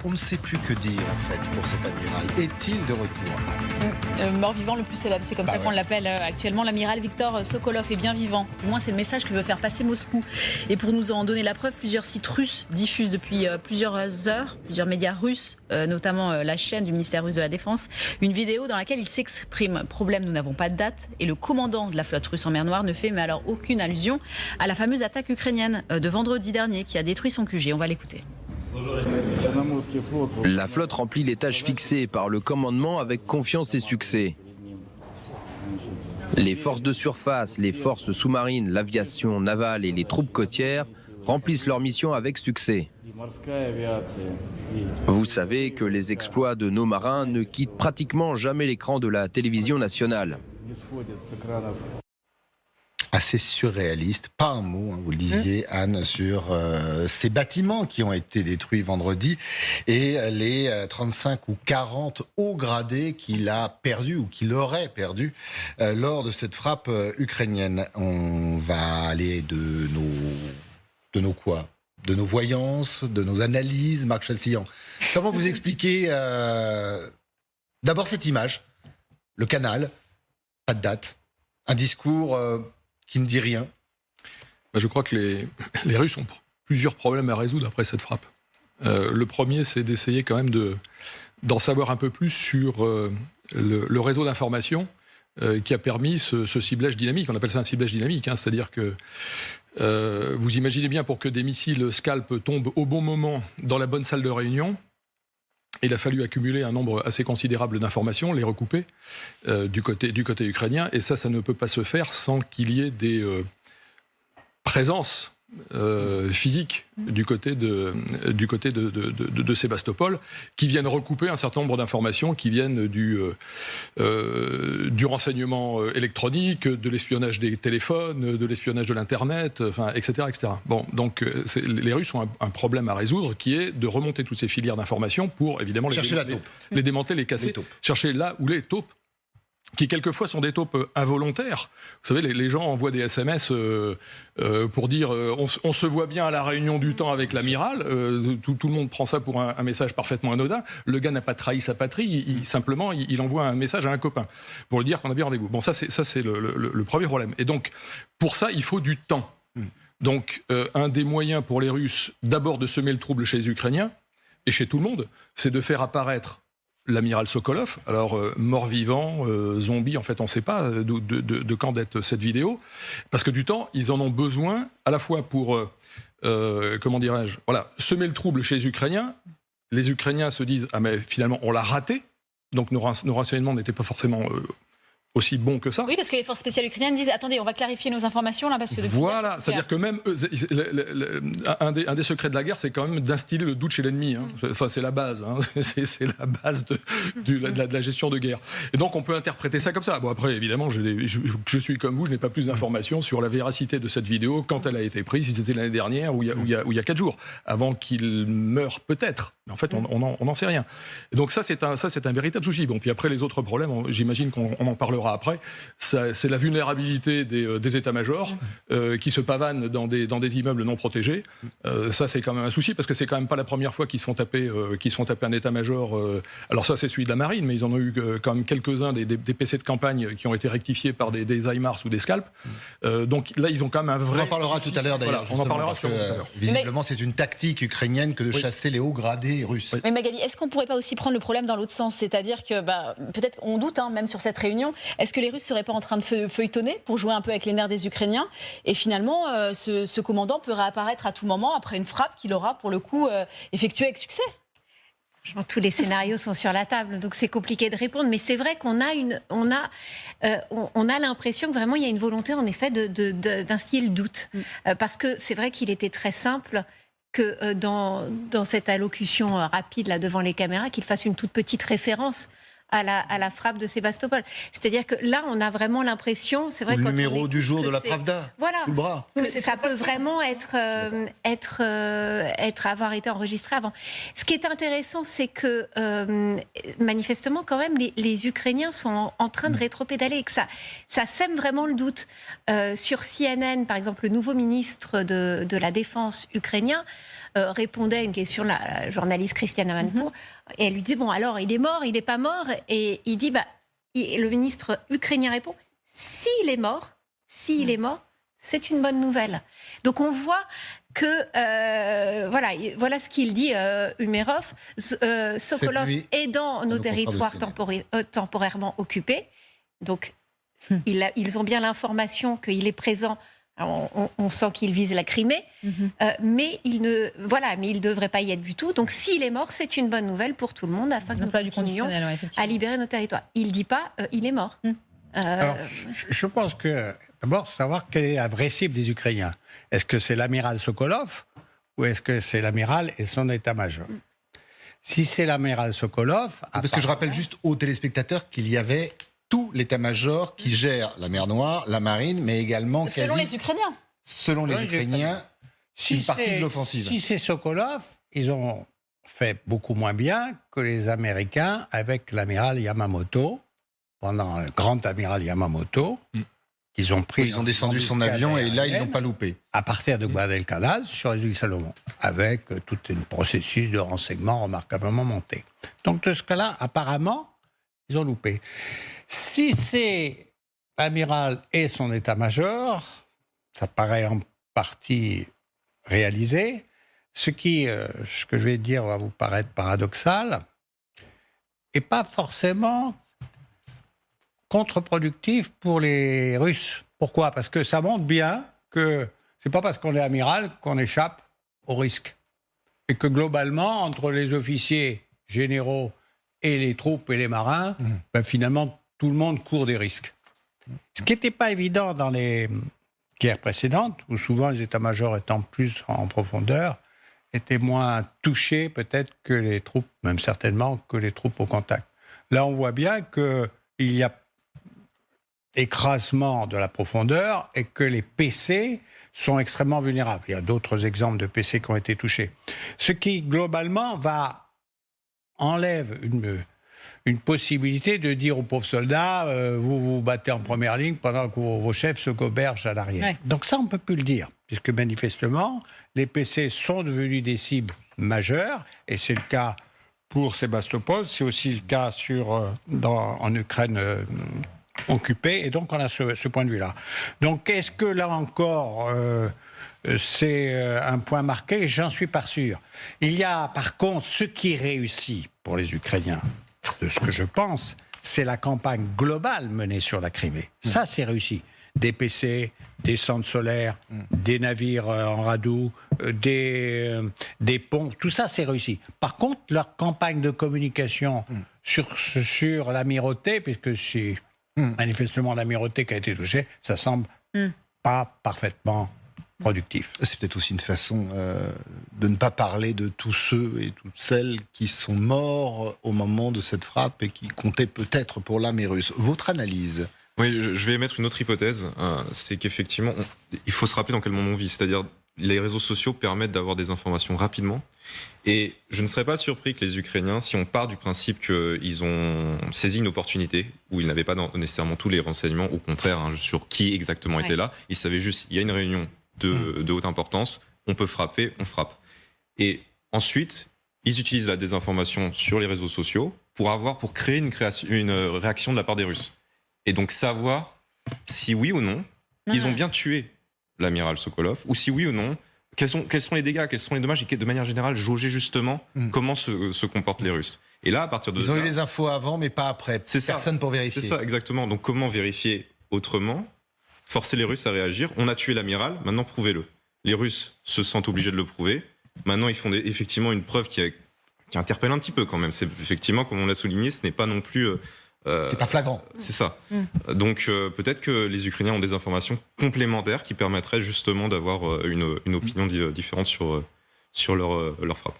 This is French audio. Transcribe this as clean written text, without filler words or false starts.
On ne sait plus que dire en fait pour cet amiral. Est-il de retour? Mort-vivant le plus célèbre, c'est comme ça qu'on l'appelle actuellement. L'amiral Viktor Sokolov est bien vivant. Au moins, c'est le message que veut faire passer Moscou. Et pour nous en donner la preuve, plusieurs sites russes diffusent depuis plusieurs heures, plusieurs médias russes, notamment la chaîne du ministère russe de la Défense, une vidéo dans laquelle il s'exprime. Problème, nous n'avons pas de date. Et le commandant de la flotte russe en mer Noire ne fait mais alors aucune allusion à la fameuse attaque ukrainienne de vendredi dernier qui a détruit son QG. On va l'écouter. La flotte remplit les tâches fixées par le commandement avec confiance et succès. Les forces de surface, les forces sous-marines, l'aviation navale et les troupes côtières remplissent leur mission avec succès. Vous savez que les exploits de nos marins ne quittent pratiquement jamais l'écran de la télévision nationale. Assez surréaliste, pas un mot, vous le disiez Anne, sur ces bâtiments qui ont été détruits vendredi et les 35 ou 40 hauts gradés qu'il a perdus ou qu'il aurait perdus lors de cette frappe ukrainienne. On va aller de nos quoi ? De nos voyances, de nos analyses, Marc Chassillan. Comment vous expliquez d'abord cette image, le canal, pas de date, un discours qui ne dit rien? Je crois que les Russes ont plusieurs problèmes à résoudre après cette frappe. Le premier, c'est d'essayer quand même d'en savoir un peu plus sur le réseau d'information qui a permis ce ciblage dynamique. On appelle ça un ciblage dynamique, c'est-à-dire que vous imaginez bien, pour que des missiles Scalp tombent au bon moment dans la bonne salle de réunion, il a fallu accumuler un nombre assez considérable d'informations, les recouper du côté ukrainien, et ça ne peut pas se faire sans qu'il y ait des présences physiques du côté de Sébastopol, qui viennent recouper un certain nombre d'informations qui viennent du renseignement électronique, de l'espionnage des téléphones, de l'espionnage de l'Internet, etc., etc. Bon, donc les Russes ont un problème à résoudre, qui est de remonter toutes ces filières d'informations pour évidemment les démanteler, les casser, chercher là où les taupes, qui quelquefois sont des taupes involontaires. Vous savez, les gens envoient des SMS pour dire on se voit bien à la réunion du temps avec l'amiral. Tout le monde prend ça pour un message parfaitement anodin. Le gars n'a pas trahi sa patrie, simplement il envoie un message à un copain pour lui dire qu'on a bien rendez-vous. Bon, ça c'est le premier problème. Et donc, pour ça, il faut du temps. Donc, un des moyens pour les Russes, d'abord de semer le trouble chez les Ukrainiens, et chez tout le monde, c'est de faire apparaître l'amiral Sokolov, alors mort-vivant, zombie, en fait on ne sait pas de quand date cette vidéo, parce que du temps, ils en ont besoin, à la fois pour, semer le trouble chez les Ukrainiens. Les Ukrainiens se disent « Ah mais finalement on l'a raté », donc nos renseignements n'étaient pas forcément aussi bons que ça. Oui, parce que les forces spéciales ukrainiennes disent « Attendez, on va clarifier nos informations là, parce que... » Voilà, c'est-à-dire que même un des secrets de la guerre, c'est quand même d'instiller le doute chez l'ennemi. Enfin, c'est la base. C'est la base de la gestion de guerre. Et donc, on peut interpréter ça comme ça. Bon, après, évidemment, je suis comme vous, je n'ai pas plus d'informations sur la véracité de cette vidéo, quand elle a été prise, si c'était l'année dernière ou il y a 4 jours, avant qu'il meure peut-être. Mais en fait, on n'en sait rien. Et donc ça, c'est un véritable souci. Bon, puis après, les autres problèmes, j'imagine qu'on en parlera après. C'est la vulnérabilité des états-majors qui se pavanent dans des immeubles non protégés. Ça, c'est quand même un souci, parce que c'est quand même pas la première fois qu'ils se font taper un état-major. Alors ça, c'est celui de la marine, mais ils en ont eu quand même quelques-uns, des PC de campagne qui ont été rectifiés par des HIMARS ou des Scalp. Donc là, ils ont quand même un vrai... On en parlera tout à l'heure d'ailleurs, on en parlera parce que visiblement, c'est une tactique ukrainienne que de chasser les hauts gradés russes. Mais Magali, est-ce qu'on ne pourrait pas aussi prendre le problème dans l'autre sens? C'est-à-dire que, peut-être, on doute, même sur cette réunion, est-ce que les Russes ne seraient pas en train de feuilletonner pour jouer un peu avec les nerfs des Ukrainiens? Et finalement, ce commandant peut réapparaître à tout moment après une frappe qu'il aura, pour le coup, effectuée avec succès. Tous les scénarios sont sur la table, donc c'est compliqué de répondre. Mais c'est vrai qu'on a l'impression que vraiment il y a une volonté, en effet, d'instiller le doute. Parce que c'est vrai qu'il était très simple que dans cette allocution rapide là devant les caméras, qu'il fasse une toute petite référence à la frappe de Sébastopol. C'est-à-dire que là, on a vraiment l'impression, c'est vrai, le quand numéro on du jour que de la c'est- Pravda, voilà, sous le bras. que ça peut vraiment avoir été enregistré avant. Ce qui est intéressant, c'est que manifestement, quand même, les Ukrainiens sont en train de rétropédaler et que ça sème vraiment le doute. Sur CNN, par exemple, le nouveau ministre de la Défense ukrainien répondait à une question de la journaliste Christiane Amanpour, et elle lui dit, bon, alors, il est mort, il n'est pas mort? Et il dit, le ministre ukrainien répond, s'il est mort, c'est une bonne nouvelle. Donc on voit que, voilà ce qu'il dit, Umerov, Sokolov nuit, est dans nos confrères de territoires CNN. temporairement occupés. Donc ils ont bien l'information qu'il est présent. Alors, on sent qu'il vise la Crimée, mais il ne devrait pas y être du tout. Donc s'il est mort, c'est une bonne nouvelle pour tout le monde, afin que nous L'emploi du continuions conditionnel, ouais, effectivement. à libérer nos territoires. Il ne dit pas, il est mort. Alors, je pense que, d'abord, savoir quelle est la vraie cible des Ukrainiens. Est-ce que c'est l'amiral Sokolov ou est-ce que c'est l'amiral et son état-major? Si c'est l'amiral Sokolov... Parce que je rappelle juste aux téléspectateurs qu'il y avait tout l'état-major qui gère la mer Noire, la marine, mais également Selon les Ukrainiens. selon les Oui, Ukrainiens, une partie de l'offensive. Si c'est Sokolov, ils ont fait beaucoup moins bien que les Américains avec l'amiral Yamamoto, pendant le grand amiral Yamamoto, qu'ils ont pris... Ils ont descendu son avion et là, ils l'ont pas loupé. À partir de Guadalcanal, sur les îles Salomon, avec tout un processus de renseignement remarquablement monté. Donc, de ce cas-là, apparemment, ils ont loupé. Si c'est l'amiral et son état-major, ça paraît en partie réalisé. Ce que je vais dire va vous paraître paradoxal, et pas forcément contre-productif pour les Russes. Pourquoi? Parce que ça montre bien que c'est pas parce qu'on est amiral qu'on échappe au risque. Et que globalement, entre les officiers généraux et les troupes et les marins, finalement, tout le monde court des risques. Ce qui n'était pas évident dans les guerres précédentes, où souvent les états-majors étant plus en profondeur, étaient moins touchés peut-être que les troupes, même certainement que les troupes au contact. Là, on voit bien qu'il y a écrasement de la profondeur et que les PC sont extrêmement vulnérables. Il y a d'autres exemples de PC qui ont été touchés. Ce qui, globalement, enlève une possibilité de dire aux pauvres soldats vous vous battez en première ligne pendant que vos chefs se gobergent à l'arrière. Ouais. Donc ça, on ne peut plus le dire, puisque manifestement, les PC sont devenus des cibles majeures, et c'est le cas pour Sébastopol, c'est aussi le cas en Ukraine occupée, et donc on a ce point de vue-là. Donc est-ce que là encore... c'est un point marqué, j'en suis pas sûr. Il y a par contre ce qui réussit pour les Ukrainiens, de ce que je pense, c'est la campagne globale menée sur la Crimée. Ça, c'est réussi. Des PC, des centres solaires, des navires en radoub, des ponts, tout ça, c'est réussi. Par contre, leur campagne de communication sur l'amirauté, puisque c'est manifestement l'amirauté qui a été touchée, ça semble pas parfaitement productif. C'est peut-être aussi une façon de ne pas parler de tous ceux et toutes celles qui sont morts au moment de cette frappe et qui comptaient peut-être pour l'armée russe. Votre analyse? Oui, je vais émettre une autre hypothèse, c'est qu'effectivement, il faut se rappeler dans quel monde on vit, c'est-à-dire les réseaux sociaux permettent d'avoir des informations rapidement, et je ne serais pas surpris que les Ukrainiens, si on part du principe qu'ils ont saisi une opportunité, où ils n'avaient pas nécessairement tous les renseignements, au contraire, sur qui exactement était là, ils savaient juste, il y a une réunion de haute importance, on peut frapper, on frappe. Et ensuite, ils utilisent la désinformation sur les réseaux sociaux pour créer une réaction de la part des Russes. Et donc savoir si oui ou non, ils ont bien tué l'amiral Sokolov, ou si oui ou non, quels sont les dégâts, quels sont les dommages, et de manière générale, jauger justement comment se comportent les Russes. Et là, à partir de Ils ont eu les infos avant, mais pas après. Personne pour vérifier. C'est ça, exactement. Donc comment vérifier autrement? Forcer les Russes à réagir. On a tué l'amiral, maintenant prouvez-le. Les Russes se sentent obligés de le prouver. Maintenant, ils font effectivement une preuve qui interpelle un petit peu quand même. C'est effectivement, comme on l'a souligné, ce n'est pas non plus... c'est pas flagrant. C'est ça. Donc peut-être que les Ukrainiens ont des informations complémentaires qui permettraient justement d'avoir une opinion différente sur leur frappe.